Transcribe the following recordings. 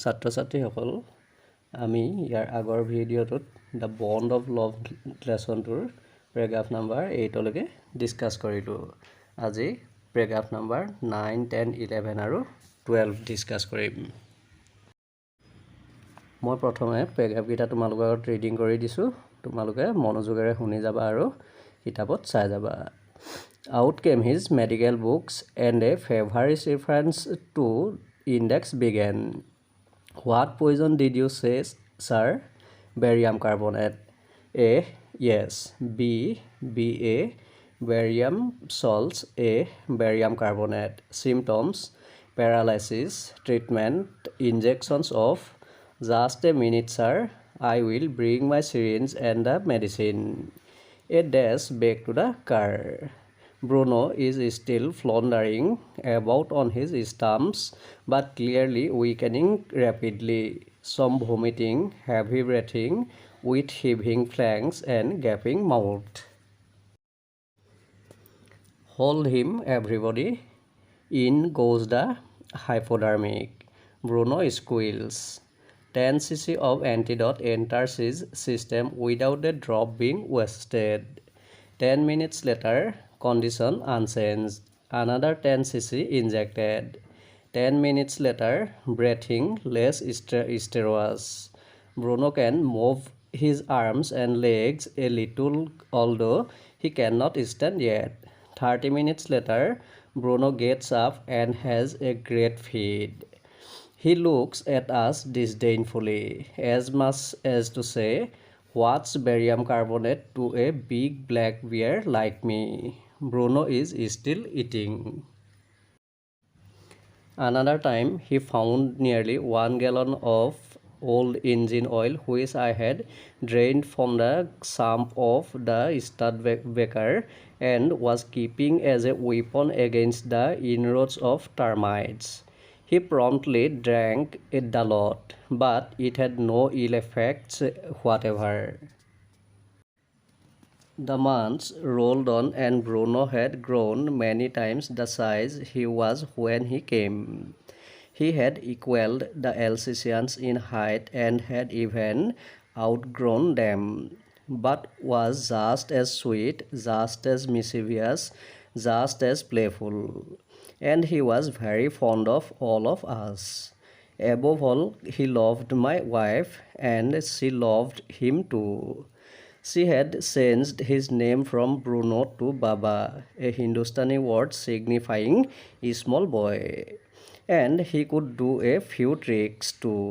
ছাত্ৰ ছাত্ৰীসকল আমি ইয়াৰ আগৰ ভিডিঅ'টোত দ্য বণ্ড অফ লভ লেচনটোৰ পেৰাগ্ৰাফ নাম্বাৰ 8 লৈকে ডিছকাছ কৰিলোঁ। আজি পেৰাগ্ৰাফ নাম্বাৰ 9, 10, 11 আৰু 12 ডিছকাছ কৰিম। মই প্ৰথমে পেৰাগ্ৰাফকেইটা তোমালোকৰ আগত ৰিডিং কৰি দিছোঁ। তোমালোকে মনোযোগেৰে শুনি যাবা আৰু কিতাপত চাই যাবা। Out came his medical books and a feverish reference to index began. What poison did you say, sir? Barium carbonate. A. Yes. B. Ba. Barium salts. A. Barium carbonate. Symptoms: paralysis. Treatment: injections of. Just a minute, sir. I will bring my syringe and the medicine. A dash back to the car. Bruno is still floundering about on his stumps, but clearly weakening rapidly. Some vomiting, heavy breathing, with heaving flanks and gaping mouth. Hold him, everybody. In goes the hypodermic. Bruno squeals. 10 cc of antidote enters his system without a drop being wasted. 10 minutes later, condition unchanged. Another 10 cc injected. 10 minutes later, breathing less strenuous. Bruno can move his arms and legs a little, although he cannot stand yet. 30 minutes later, Bruno gets up and has a great feed. He looks at us disdainfully, as much as to say, "What's barium carbonate to a big black bear like me?" Bruno is still eating. Another time, he found nearly 1 gallon of old engine oil, which I had drained from the sump of the Studebaker and was keeping as a weapon against the inroads of termites. He promptly drank it a lot, but it had no ill effects whatever. The months rolled on, and Bruno had grown many times the size he was when he came. He had equaled the Alsatians in height and had even outgrown them, but was just as sweet, just as mischievous, just as playful. And he was very fond of all of us. Above all, he loved my wife, and she loved him too. She had changed his name from Bruno to Baba, a Hindustani word signifying small boy, and he could do a few tricks too.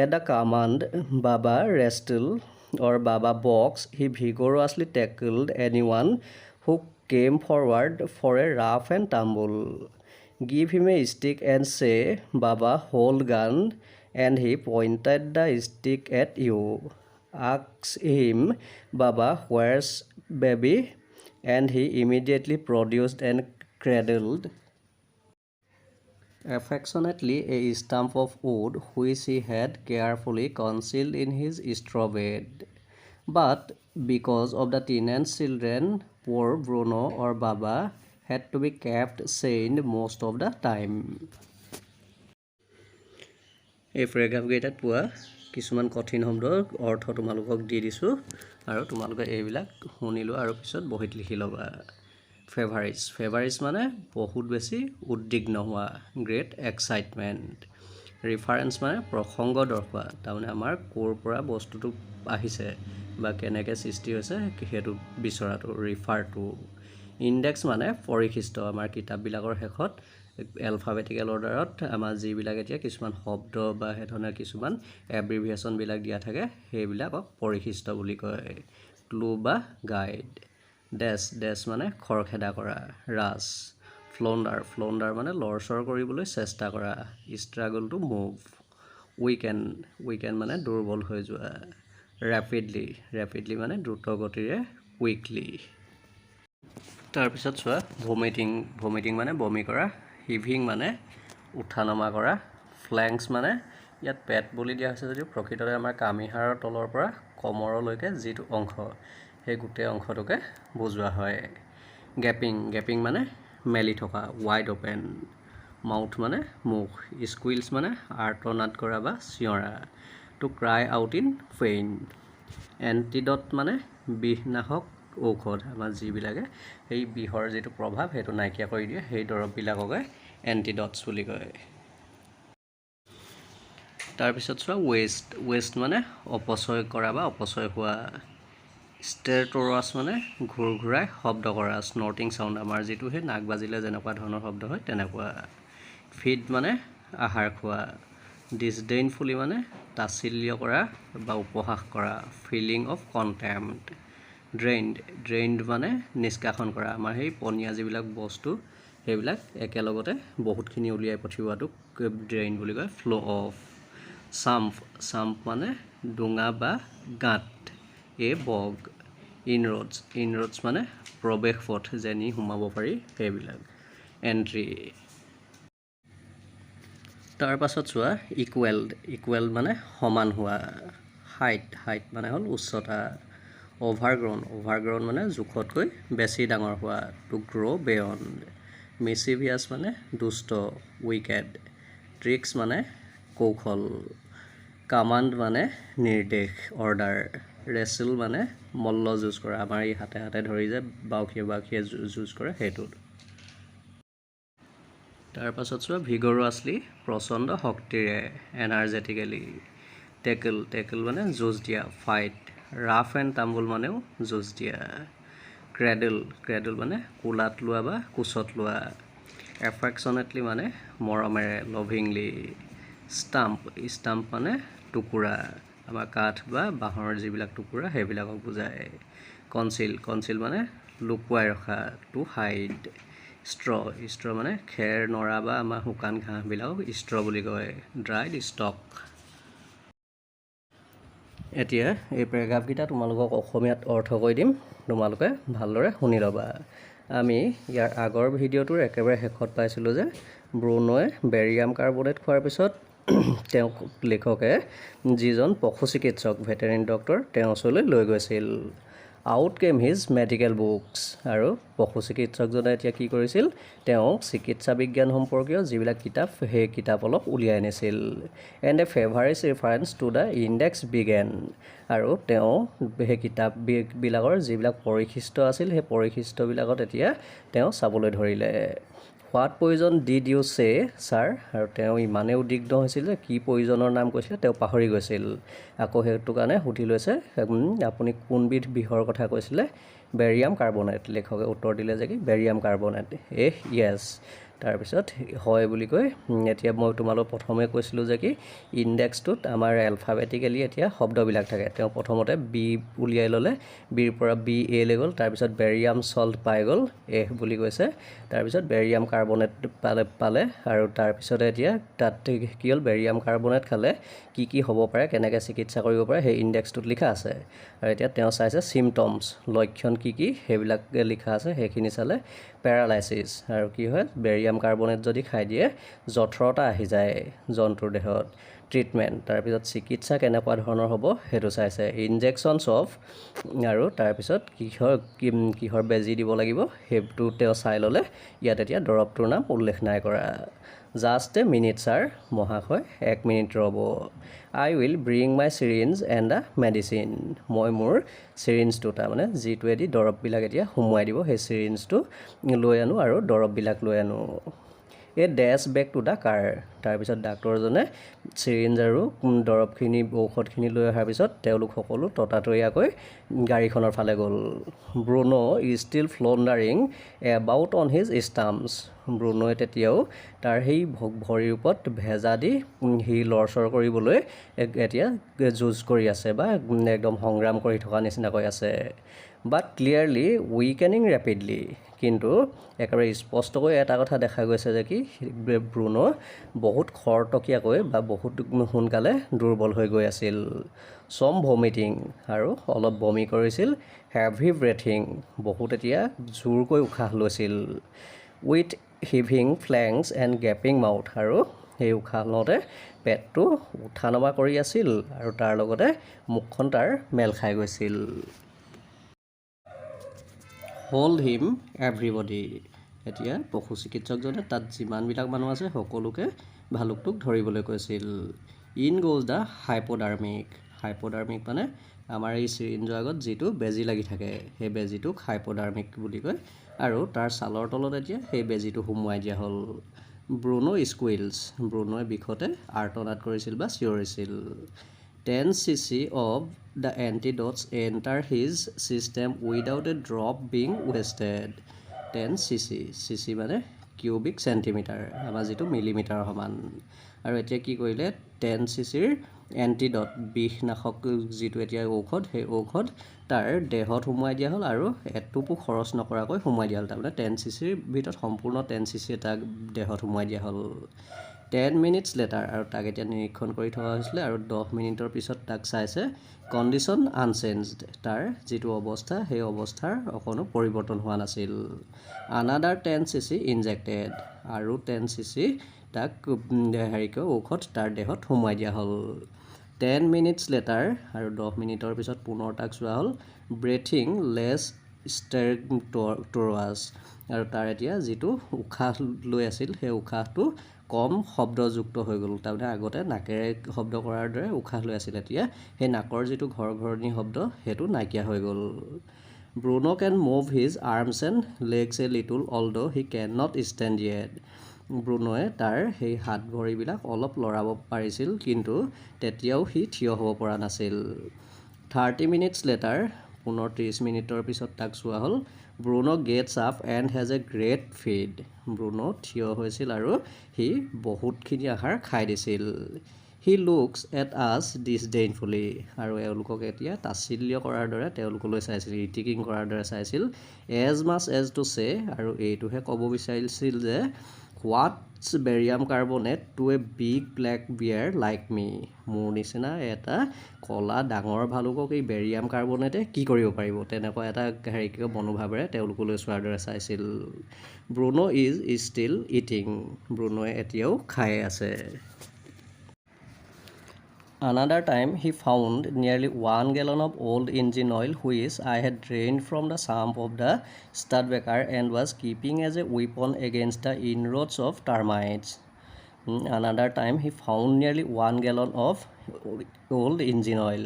At the command "Baba wrestle" or "Baba box," he vigorously tackled anyone who came forward for a rough and tumble. Give him a stick and say, "Baba, hold gun," and he pointed the stick at you. Ask him, "Baba, where's baby?" and he immediately produced and cradled affectionately a stump of wood which he had carefully concealed in his straw bed. But because of the teenage children, poor Bruno or Baba had to be kept chained most of the time. এই পেৰাগ্ৰাফকেইটাত পোৱা কিছুমান কঠিন শব্দৰ অৰ্থ তোমালোকক দি দিছোঁ আৰু তোমালোকে এইবিলাক শুনি লোৱা আৰু পিছত বহীত লিখি ল'বা। ফেভাৰিছ মানে বহুত বেছি উদ্বিগ্ন হোৱা, গ্ৰেট এক্সাইটমেণ্ট। ৰিফাৰেঞ্চ মানে প্ৰসংগ দৰ্শোৱা, তাৰমানে আমাৰ ক'ৰ পৰা বস্তুটো আহিছে বা কেনেকৈ সৃষ্টি হৈছে সেইটো বিচৰাটো, ৰিফাৰ টু। ইণ্ডেক্স মানে পৰিশিষ্ট, আমাৰ কিতাপবিলাকৰ শেষত এলফাবেটিকেল অৰ্ডাৰত আমাৰ যিবিলাক এতিয়া কিছুমান শব্দ বা সেইধৰণে কিছুমান এব্ৰিভিয়েশ্যনবিলাক দিয়া থাকে সেইবিলাকক পৰিশিষ্ট বুলি কয়। ক্লু বা গাইড। ডেছ মানে খৰখেদা কৰা, ৰাছ। ফ্লণ্ডাৰ মানে লৰচৰ কৰিবলৈ চেষ্টা কৰা, ষ্ট্ৰাগল টু মুভ। উইকেন মানে দুৰ্বল হৈ যোৱা। ৰেপিডলি মানে দ্ৰুত গতিৰে, কুইকলি। তাৰপিছত চোৱা ভমিটিং মানে বমি কৰা। হিভিং মানে উঠা নমা কৰা। ফ্লেংক্স মানে ইয়াত পেট বুলি দিয়া হৈছে যদিও প্ৰকৃততে আমাৰ কামিহাৰৰ তলৰ পৰা কমৰলৈকে যিটো অংশ সেই গোটেই অংশটোকে বুজোৱা হয়। গেপিং মানে মেলি থকা, ৱাইড অ'পেন। মাউথ মানে মুখ, স্কুইলছ মানে আৰ্তনাদ কৰা বা চিঞৰা, to cry out in pain, antidote মানে বিষনাশক ঔষধ, আমাৰ যিবিলাকে সেই বিষৰ যিটো প্ৰভাৱ সেইটো নাইকিয়া কৰি দিয়ে সেই দৰৱবিলাককে এণ্টিডটছ বুলি কয়। তাৰপিছত চোৱা ৱেষ্ট মানে অপচয় কৰা বা অপচয় হোৱা, ষ্টেৰটৰাছ মানে ঘূৰাই শব্দ কৰা, স্নৰ্টিং চাউণ্ড, আমাৰ যিটো সেই নাক বাজিলে যেনেকুৱা ধৰণৰ শব্দ হয় তেনেকুৱা, ফিড মানে আহাৰ খোৱা, ডিছডেইনফুলি মানে তাচিল্য কৰা বা উপহাস কৰা, ফিলিং অফ কণ্টেম্প্ট, ড্ৰেইনড মানে নিষ্কাশন কৰা, আমাৰ সেই পনীয়া যিবিলাক বস্তু সেইবিলাক একেলগতে বহুতখিনি উলিয়াই পঠিওৱাটোক ড্ৰেইন বুলি কয়, ফ্ল' অফ, চাম্প মানে ডোঙা বা গাঁত, বগ, ইনৰোডছ মানে প্ৰৱেশ পথ যেনি সোমাব পাৰি সেইবিলাক, এণ্ট্ৰি। তাৰ পাছত চোৱা ইকুৱেল্ড মানে সমান হোৱা, হাইট মানে হ'ল উচ্চতা, অভাৰগ্ৰউন মানে জোখতকৈ বেছি ডাঙৰ হোৱা, টু গ্ৰ' বেয়ণ্ড, মিচিভিয়াছ মানে দুষ্ট, উইকেড, ট্ৰিক্স মানে কৌশল, কামাণ্ড মানে নিৰ্দেশ, অৰ্ডাৰ, ৰেচল মানে মল্ল যুঁজ কৰা, আমাৰ এই হাতে ধৰি যে বাউসীয়ে যুঁজ কৰে সেইটোত। তাৰপাছত চোৱা ভিগৰুৱাছলি প্ৰচণ্ড শক্তিৰে, এনাৰ্জেটিকেলি, টেকল মানে যুঁজ দিয়া, ফাইট, ৰাফ এণ্ড টাম্বল মানেও যুঁজ দিয়া, ক্ৰেডল মানে কোলাত লোৱা বা কোচত লোৱা, এফেকশ্যনেটলি মানে মৰমেৰে, লভিংলি, ষ্টাম্প মানে টুকুৰা, আমাৰ কাঠ বা বাঁহৰ যিবিলাক টুকুৰা সেইবিলাকক বুজায়, কনচিল মানে লুকুৱাই ৰখা, টু হাইড, ষ্ট্ৰ মানে খেৰ নৰা বা আমাৰ শুকান ঘাঁহবিলাকক ষ্ট্ৰ বুলি কয়, ড্ৰাইড ষ্টক। এতিয়া এই পেৰাগ্ৰাফকেইটা তোমালোকক অসমীয়াত অৰ্থ কৈ দিম, তোমালোকে ভালদৰে শুনি ল'বা। আমি ইয়াৰ আগৰ ভিডিঅ'টোৰ একেবাৰে শেষত পাইছিলোঁ যে ব্ৰুনোৱে বেৰিয়াম কাৰ্বনেট খোৱাৰ পিছত তেওঁক লেখকে যিজন পশু চিকিৎসক ভেটেৰিনেৰী ডক্টৰ তেওঁৰ ওচৰলৈ লৈ গৈছিল, আউট কেম হিজ মেডিকেল বুকছ, আৰু পশু চিকিৎসকজনে এতিয়া কি কৰিছিল, তেওঁ চিকিৎসা বিজ্ঞান সম্পৰ্কীয় যিবিলাক কিতাপ সেই কিতাপ অলপ উলিয়াই আনিছিল, and a feverish reference to the index began, আৰু তেওঁ সেই কিতাপবিলাকৰ যিবিলাক পৰিশিষ্ট আছিল সেই পৰিশিষ্টবিলাকত এতিয়া তেওঁ চাবলৈ ধৰিলে, হোৱাট পয়জন ডিড ইউ চে ছাৰ, আৰু তেওঁ ইমানেই উদ্বিগ্ন হৈছিল যে কি পয়জনৰ নাম কৈছিলে তেওঁ পাহৰি গৈছিল, আকৌ সেইটো কাৰণে সুধি লৈছে আপুনি কোনবিধ বিষৰ কথা কৈছিলে, বেৰিয়াম কাৰ্বনেট, লেখকে উত্তৰ দিলে যে কি বেৰিয়াম কাৰ্বনেট, য়েছ, তাৰপিছত হয় বুলি কৈ এতিয়া মই তোমালোক প্ৰথমে কৈছিলোঁ যে কি ইণ্ডেক্সটোত আমাৰ এলফাবেটিকেলি এতিয়া শব্দবিলাক থাকে, তেওঁ প্ৰথমতে বি উলিয়াই ল'লে, বিৰ পৰা BA লৈ গ'ল, তাৰপিছত বেৰিয়াম চল্ট পাই গ'ল, বুলি কৈছে, তাৰপিছত বেৰিয়াম কাৰ্বনেট পালে আৰু তাৰপিছতে এতিয়া তাত কি হ'ল বেৰিয়াম কাৰ্বনেট খালে কি হ'ব পাৰে, কেনেকৈ চিকিৎসা কৰিব পাৰে সেই ইণ্ডেক্সটোত লিখা আছে, আৰু এতিয়া তেওঁ চাইছে চিমটমছ, লক্ষণ কি সেইবিলাক লিখা আছে, সেইখিনি চালে, পেৰালাইচিছ, আৰু কি হয় বেৰিয়াম কাৰ্বনেট যদি খাই দিয়ে জঠৰতা আহি যায় জন্তুৰ দেহত, ট্ৰিটমেণ্ট, তাৰপিছত চিকিৎসা কেনেকুৱা ধৰণৰ হ'ব সেইটো চাইছে, ইনজেকশ্যনছ অফ, আৰু তাৰপিছত কিহৰ বেজী দিব লাগিব সেইটো তেওঁ চাই ল'লে, ইয়াত এতিয়া দৰৱটোৰ নাম উল্লেখ নাই কৰা, জাষ্ট এ মিনিট ছাৰ, মহাশয় 1 মিনিট ৰ'ব, I will bring my syringe and a medicine, মই মোৰ চিৰিঞ্জটো তাৰমানে যিটোৱেদি দৰৱবিলাক এতিয়া সুমুৱাই দিব সেই চিৰিঞ্জটো লৈ আনো আৰু দৰৱবিলাক লৈ আনো, এ ডেছ বেক টু দ্য কাৰ, তাৰপিছত ডাক্তৰজনে চিৰিঞ্জ আৰু দৰৱখিনি ঔষধখিনি লৈ অহাৰ পিছত তেওঁলোক সকলো ততাতৈয়াকৈ গাড়ীখনৰ ফালে গ'ল, Bruno is still floundering about on his stumps, ব্ৰুনোৱে তেতিয়াও তাৰ সেই ভৰিৰ ওপৰত ভেজা দি সি লৰচৰ কৰিবলৈ এতিয়া যুঁজ কৰি আছে বা একদম সংগ্ৰাম কৰি থকা নিচিনাকৈ আছে, বাট ক্লিয়াৰলি উইকেনিং ৰেপিডলি, কিন্তু একেবাৰে স্পষ্টকৈ এটা কথা দেখা গৈছে যে কি ব্ৰুনো বহুত খৰতকীয়াকৈ বা বহুত সোনকালে দুৰ্বল হৈ গৈ আছিল, চম ভমিটিং, আৰু অলপ বমি কৰিছিল, হেভি ব্ৰেথিং, বহুত এতিয়া জোৰকৈ উশাহ লৈছিল, উইথ হিভিং ফ্লেংছ এণ্ড গেপিং মাউথ, আৰু সেই উশাহ লওঁতে পেটটো উঠা নমা কৰি আছিল আৰু তাৰ লগতে মুখখন তাৰ মেল খাই গৈছিল, হোল্ড হিম এভৰিবডি, এতিয়া পশু চিকিৎসকজনে তাত যিমানবিলাক মানুহ আছে সকলোকে ভালুকটোক ধৰিবলৈ কৈছিল। In goes the hypodermic. Hypodermic মানে আমাৰ এই চিৰিঞ্জৰ আগত যিটো বেজী লাগি থাকে সেই বেজীটোক হাইপ'ডাৰ্মিক বুলি কয় আৰু তাৰ ছালৰ তলত এতিয়া সেই বেজীটো সুমুৱাই দিয়া হ'ল। ব্ৰুনো স্কুইলছ। ব্ৰুনোৱে বিষতে আৰ্তনাদ কৰিছিল বা চিঞৰিছিল। 10 cc of the antidotes enter his system without a drop being wasted. 10 cc cc মানে কিউবিক চেণ্টিমিটাৰ আমাৰ যিটো মিলিমিটাৰৰ সমান আৰু এতিয়া কি কৰিলে 10 cc এণ্টিডট বিষনাশক যিটো এতিয়া ঔষধ সেই ঔষধ তাৰ দেহত সুমুৱাই দিয়া হ'ল আৰু এটোপো খৰচ নকৰাকৈ সুমুৱাই দিয়া হ'ল। তাৰমানে 10 cc ভিতৰত সম্পূৰ্ণ 10 cc এটা দেহত সুমুৱাই দিয়া হ'ল। 10 minutes later আৰু তাক এতিয়া নিৰীক্ষণ কৰি থকা হৈছিলে আৰু 10 মিনিটৰ পিছত তাক চাইছে কণ্ডিশ্যন আনচেঞ্জড। তাৰ যিটো অৱস্থা সেই অৱস্থাৰ অকণো পৰিৱৰ্তন হোৱা নাছিল। আনাডাৰ 10 cc ইনজেক্টেড আৰু 10 cc তাক ঔষধ তাৰ দেহত সুমুৱাই দিয়া হ'ল। 10 minutes later আৰু 10 মিনিটৰ পিছত পুনৰ তাক চোৱা হ'ল ব্ৰেথিং লেছ ষ্টেৰট'ৰাছ আৰু তাৰ এতিয়া যিটো উশাহ লৈ আছিল সেই উশাহটো কম শব্দযুক্ত হৈ গ'ল। তাৰমানে আগতে নাকেৰে শব্দ কৰাৰ দৰে উশাহ লৈ আছিল, এতিয়া সেই নাকৰ যিটো ঘৰঘৰণি শব্দ সেইটো নাইকিয়া হৈ গ'ল। Bruno can move his arms and legs a little although he cannot stand yet. ব্ৰুনোৱে তাৰ সেই হাত ভৰিবিলাক অলপ লৰাব পাৰিছিল কিন্তু তেতিয়াও সি থিয় হ'ব পৰা নাছিল। 30 minutes later পুনৰ 30 মিনিটৰ পিছত তাক চোৱা হ'ল Bruno gets up and has a great feed. Bruno থিয় হৈছিল আৰু সি বহুতখিনি আহাৰ খাই দিছিল। হি লুকছ এট আছ ডিছডেইনফুলি আৰু এওঁলোকক এতিয়া তাচ্ছিল্য কৰাৰ দৰে তেওঁলোকলৈ চাইছিল, ইটিকিং কৰাৰ দৰে চাইছিল। এজ মাছ এজ টু চে আৰু এইটোহে ক'ব বিচাৰিছিল যে what's barium carbonate to a big black bear like me. মোৰ নিচিনা এটা ক'লা ডাঙৰ ভালুকক এই বেৰিয়াম কাৰ্বনেটে কি কৰিব পাৰিব, তেনেকুৱা এটা মনোভাৱেৰে তেওঁলোকলৈ চোৱাৰ দৰে চাইছিল। Bruno is still eating. ব্ৰুনোৱে এতিয়াও খাই আছে। Another time he found nearly 1 gallon of old engine oil which I had drained from the sump of the Studebaker and was keeping as a weapon against the inroads of termites. Another time he found nearly 1 gallon of old engine oil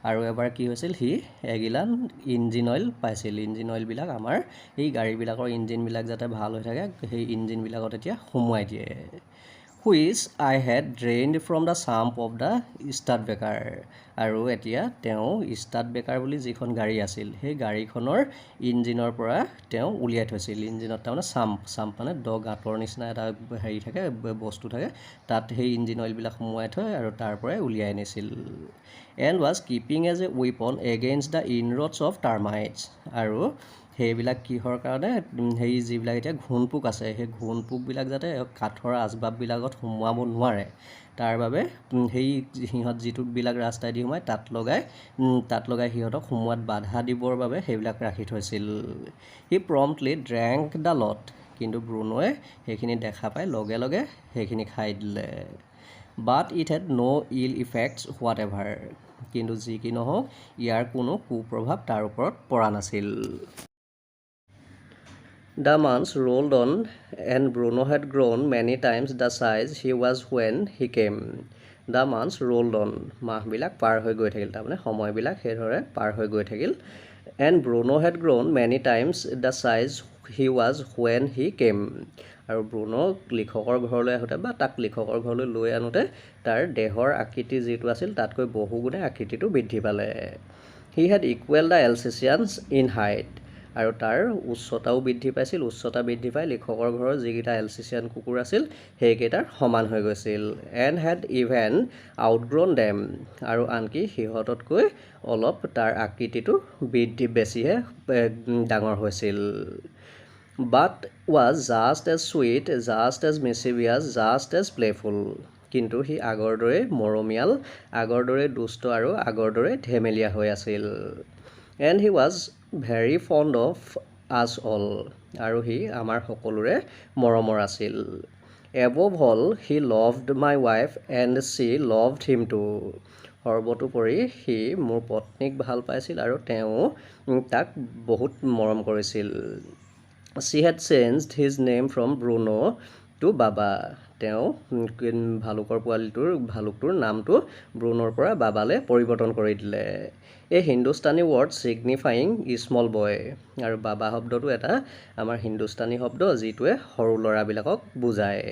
আৰু এবাৰ কি হৈছিল সি এগিলান engine oil পাইছিল। Engine অইলবিলাক আমাৰ এই গাড়ীবিলাকৰ ইঞ্জিনবিলাক যাতে ভাল হৈ থাকে সেই ইঞ্জিনবিলাকত এতিয়া সুমুৱাই দিয়ে। which I had drained from the sump of the Studebaker আৰু এতিয়া তেওঁ ষ্টাডবেকাৰ বুলি যিখন গাড়ী আছিল সেই গাড়ীখনৰ ইঞ্জিনৰ পৰা তেওঁ উলিয়াই থৈছিল। ইঞ্জিনত তাৰমানে চাম্প মানে গাঁতৰ নিচিনা এটা হেৰি থাকে, বস্তু থাকে, তাত সেই ইঞ্জিন অইলবিলাক সুমুৱাই থয় আৰু তাৰ পৰাই উলিয়াই আনিছিল। And was keeping as a weapon against the inroads of termites আৰু সেইবিলাক কিহৰ কাৰণে সেই যিবিলাক এতিয়া ঘূণপোক আছে সেই ঘূণপোকবিলাক যাতে কাঠৰ আচবাববিলাকত সোমোৱাব নোৱাৰে তাৰ বাবে সেই সিহঁত যিটোবিলাক ৰাস্তাই দি সোমায় তাত লগাই সিহঁতক সোমোৱাত বাধা দিবৰ বাবে সেইবিলাক ৰাখি থৈছিল। হি প্ৰম্পটলি ড্ৰেংক দ্য লট কিন্তু ব্ৰুনোৱে সেইখিনি দেখা পাই লগে লগে সেইখিনি খাই দিলে। But it had no' ill effects whatever কিন্তু যি কি নহওক ইয়াৰ কোনো কুপ্ৰভাৱ তাৰ ওপৰত পৰা নাছিল। The months rolled on and Bruno had grown many times the size he was when he came. The months rolled on মাহবিলাক পাৰ হৈ গৈ থাকিল, তাৰমানে সময়বিলাক সেইদৰে পাৰ হৈ গৈ থাকিল। And Bruno had grown many times the size he was when he came আৰু ব্ৰুনোক লিখকৰ ঘৰলৈ আহোঁতে বা তাক লিখকৰ ঘৰলৈ লৈ আনোতে তাৰ দেহৰ আকৃতি যিটো আছিল তাতকৈ বহুগুণে আকৃতিটো বৃদ্ধি পালে। He had equaled the Alsatians in height আৰু তাৰ উচ্চতাও বৃদ্ধি পাইছিল। উচ্চতা বৃদ্ধি পাই লিখকৰ ঘৰৰ যিকেইটা এলচিচিয়ান কুকুৰ আছিল সেইকেইটাৰ সমান হৈ গৈছিল। And had even outgrown them আৰু আনকি সিহঁততকৈ অলপ তাৰ আকৃতিটো বেছিহে ডাঙৰ হৈছিল। But was just as sweet, just as mischievous, just as playful কিন্তু সি আগৰ দৰেই মৰমীয়াল, আগৰ দৰেই দুষ্ট আৰু আগৰ দৰেই ধেমেলীয়া হৈ আছিল। And he was very fond of us all আৰু সি আমাৰ সকলোৰে মৰমৰ আছিল। Above all he loved my wife and she loved him too সৰ্বতোপৰি সি মোৰ পত্নীক ভাল পাইছিল আৰু তেওঁ তাক বহুত মৰম কৰিছিল। She had changed his name from Bruno to Baba. তেওঁ ভালুকৰ ভালুকটোৰ নামটো ব্ৰুনোৰ পৰা বাবালৈ পৰিৱৰ্তন কৰি দিলে। এই হিন্দুস্তানী ৱৰ্ড ছিগনিফাইং স্মল বয়, আৰু বাবা শব্দটো এটা আমাৰ হিন্দুস্তানী শব্দ যিটোৱে সৰু ল'ৰাবিলাকক বুজায়।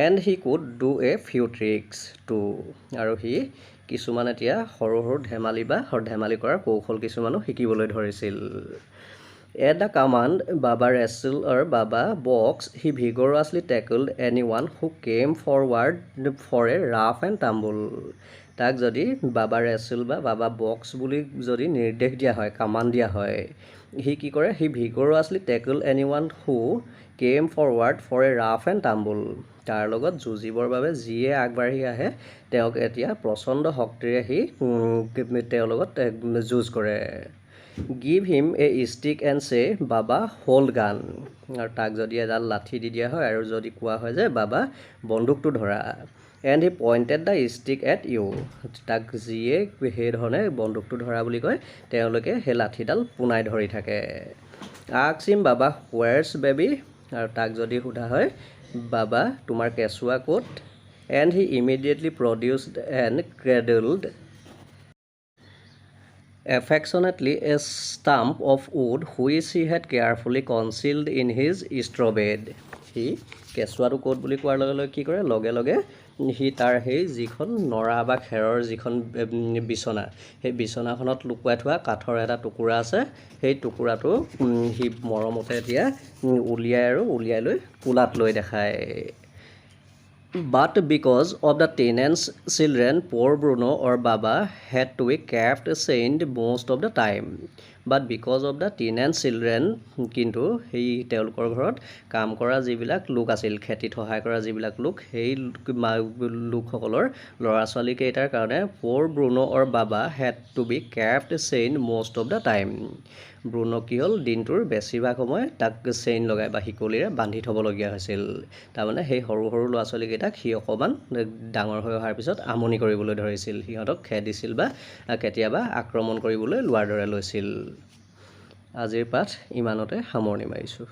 And he could do a few tricks too, আৰু সি কিছুমান এতিয়া সৰু সৰু ধেমালি কৰাৰ কৌশল কিছুমানো শিকিবলৈ ধৰিছিল। At the command Baba wrestled or Baba boxed, he vigorously tackled anyone who came forward for a rough and tumble. তাক যদি বাবা ৰেচল বা বাবা বক্স বুলি যদি নিৰ্দেশ দিয়া হয়, কামাণ্ড দিয়া হয়, সি কি কৰে? হি ভিগৰাছলি টেকল এনিৱান who came forward for a rough and tumble. তাৰ লগত যুঁজিবৰ বাবে যিয়ে আগবাঢ়ি আহে তেওঁক এতিয়া প্ৰচণ্ড শক্তিৰে সি তেওঁৰ লগত যুঁজ কৰে। Give him A stick and চে বাবা হোল্ড গান, আৰু তাক যদি এডাল লাঠি দি দিয়া হয় আৰু যদি কোৱা হয় যে বাবা বন্দুকটো ধৰা। And he pointed the stick at you, তাক যিয়ে সেইধৰণে বন্দুকটো ধৰা বুলি কয় তেওঁলোকে সেই লাঠিডাল পোনাই ধৰি থাকে। আস্ক হিম বাবা হুৱেৰছ বেবী, আৰু তাক যদি সোধা হয় বাবা তোমাৰ কেঁচুৱা ক'ত? And he immediately produced and cradled affectionately a stump of wood which he had carefully concealed in his straw bed. সি কেঁচুৱাটো ক'ত বুলি কোৱাৰ লগে লগে কি কৰে? লগে লগে সি তাৰ সেই যিখন নৰা বা খেৰৰ যিখন বিচনা, সেই বিচনাখনত লুকুৱাই থোৱা কাঠৰ এটা টুকুৰা আছে, সেই টুকুৰাটো সি মৰমতে এতিয়া উলিয়াই লৈ কোলাত লৈ দেখায়। But because of the tenant's children, poor Bruno or Baba had to be kept chained most of the time. But because of the tenant's children, কিন্তু সেই তেওঁলোকৰ ঘৰত কাম কৰা যিবিলাক লোক আছিল, খেতিত সহায় কৰা যিবিলাক লোক, সেই লোকসকলৰ ল'ৰা ছোৱালীকেইটাৰ কাৰণে poor Bruno or Baba had to be kept chained most of the time. Bruno কি হ'ল? দিনটোৰ বেছিভাগ সময় তাক চেইন লগাই বা শিকলিৰে বান্ধি থ'বলগীয়া হৈছিল। তাৰমানে সেই সৰু সৰু ল'ৰা ছোৱালীকেইটাক সি অকণমান ডাঙৰ হৈ অহাৰ পিছত আমনি কৰিবলৈ ধৰিছিল, সিহঁতক খেদিছিল বা কেতিয়াবা আক্ৰমণ কৰিবলৈ লোৱাৰ দৰে লৈছিল। আজিৰ পাঠ ইমানতে সামৰণি মাৰিছোঁ।